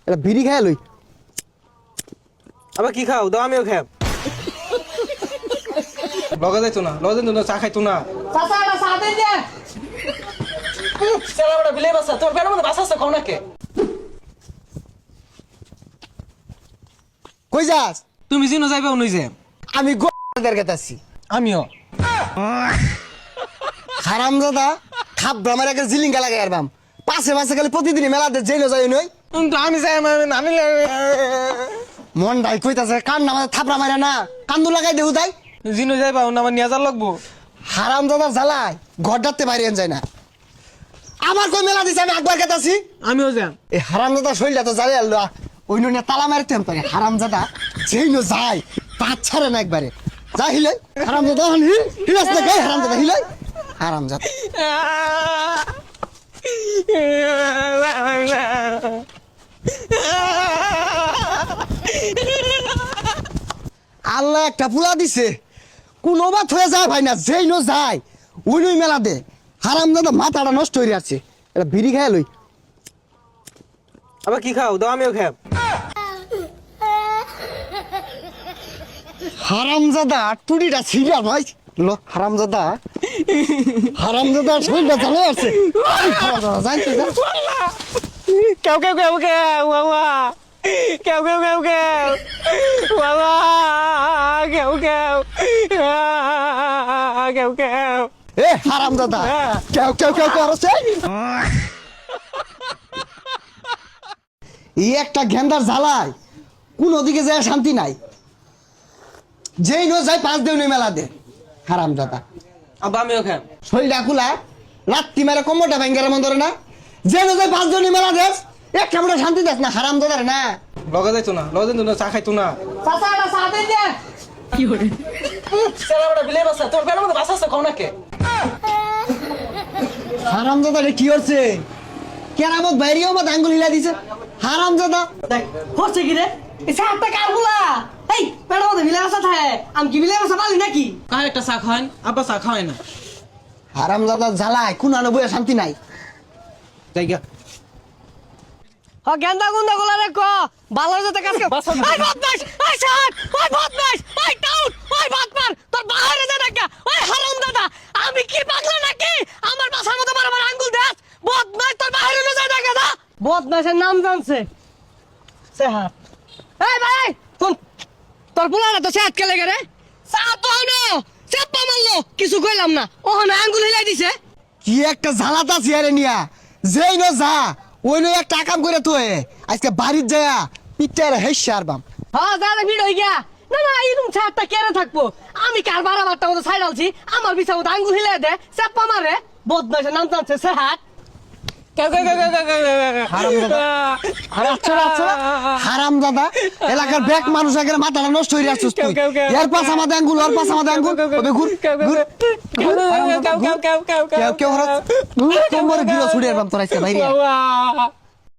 এটা বিড়ি খাই লই। আবার কি খাও দাও আমিও খাব। লগে যাইতো না, লগে যাইতো না, চা খাইতো না। চাচা এটা চা দেন যে। সেলা বড় বিলে বাসা, তোর পেটের মধ্যে বাসা আছে খাও নাকি? কই যাস? তুমি জিনো যাইবা উনি যে। আমি গোদের গেতাছি। আমিও। হারামজাদা খাপ ব্রামার একটা জিলিঙ্গা লাগাই আরবাম। পাশে পাশে খালি প্রতিদিন মেলাতে জেলে যাই নই। কিন্তু আমি যাই আমি মন ভাই কইতাছে কান না থাপড়া মারা না কান্দু লাগাই দেউ তাই। জিনো যাইবা উনি আমার নিয়ে যার লাগবো। হারামজাদা জ্বালায় ঘর ডাকতে বাইরে যায় না। আমার কই মেলা দিছে আমি একবার গেতাছি। আমিও যাম। এই হারামজাদা শরীরটা তো জ্বালিয়ে আল্লাহ ওই নুনে তালা মারতে পারে। হারামজাদা যেই নো যায় পাঁচ ছাড়ে না একবারে যা হিলাই। হারামজাদা হিলাস না গাই হারামজাদা হিলাই। হারামজাদা আল্লাহ একটা পুলা দিছে কোন বাত হয়ে যায় ভাই না যেই নো যায় ওই নই মেলা দে। হারামজাদা মাথাটা নষ্ট হয়ে যাচ্ছে। এটা বিড়ি খাই লই। আবার কি খাও দাও আমিও খাব। হারামজাদা টুডিটা ছিড়া ভাই লো হারামজাদা হারামজাদা শরীরটা জ্বালা আছে। জানতে যা কেউ কেউ কেউ কেউ বাবা কেউ কেউ কেউ কেউ বাবা কেউ কেউ কেউ কেউ এ হারামজাদা কেউ কেউ কেউ করছে। এই একটা গেন্দার জ্বালায় কোন ওদিকে যায় শান্তি নাই। যেই নো যায় পাঁচ দেউ মেলা দে। হারামজাদা আবার আমিও খাব। শরীরটা খুলা রাত্রি মেরে কোমরটা ভেঙ্গার মন ধরে না। যে নো যায় পাঁচ দেউ মেলা দেশ একটা মোটা শান্তি দেস না। হারামজাদার না লগে যাইতো না, লগে যাইতো না, চা খাইতো না। চাচা এটা চা দেন যে। সেলা বড় বিলে বাসা, তোর পেটের মধ্যে বাসা আছে খাও নাকি? হারামজাদা রে কি হচ্ছে? কেরামত বাইরেও মত আঙ্গুল হিলা দিছে। হারামজাদা দেখ হচ্ছে কি রে? এই চাটা কারগুলা এই পেটের মধ্যে বিলে বসা থাকে। আমি কি বিলে বসা পালি নাকি? কার একটা চা খাওয়ান, আব্বা চা খাওয়ায় না। হারামজাদা জ্বালায় কোন আনো বইয়া শান্তি নাই। জায়গা হ গেন্দা গুন্দা গুলা রে ক ভালো যেতে কাজ কর। এই বদমাশ এই শাট ওই বদমাশ এই টাউট ওই বাটপার তোর বাইরে যা দেখা ওই হারামজাদা আমি কি পাগলা নাকি আমার বাসার মধ্যে বারবার আঙ্গুল দেস বদমাশ তোর বাইরে না যা দেখা দা বদমাশের নাম জানছে সেহাত এই ভাই কোন তোর বুলানা তো সেহাত কে লাগে রে সা তো হনো চাপা মারলো কিছু কইলাম না ওখানে আঙ্গুল হিলাই দিছে কি একটা জ্বালাতা চেয়ারে নিয়া যেই নো যা ওই নো একটা কাম করে তুই আজকে বাড়ির যায়া পিটারে হেসে আরবাম। হ্যাঁ দাদা ভিড় হয়ে গিয়া না না এরকম ছাড়টা কেড়ে থাকবো আমি কার বারাবারটা মতো ছাই ডালছি আমার বিছা মতো আঙ্গুল হিলে দে চাপ্পা মারে বদমাইশের নাম টানছে সে হাত হারামজাদা এলাকার ব্যাক মানুষ একের মাথাটা নষ্ট হয়ে যাচ্ছিস তুই। এর পাশ আমাদের আঙ্গুল ওর পাশ আমাদের আঙ্গুল ওবে ঘুর ঘুর কেউ কেউ কোমরে গিলো ছুড়ে আরবাম তোর আজকে বাইরে।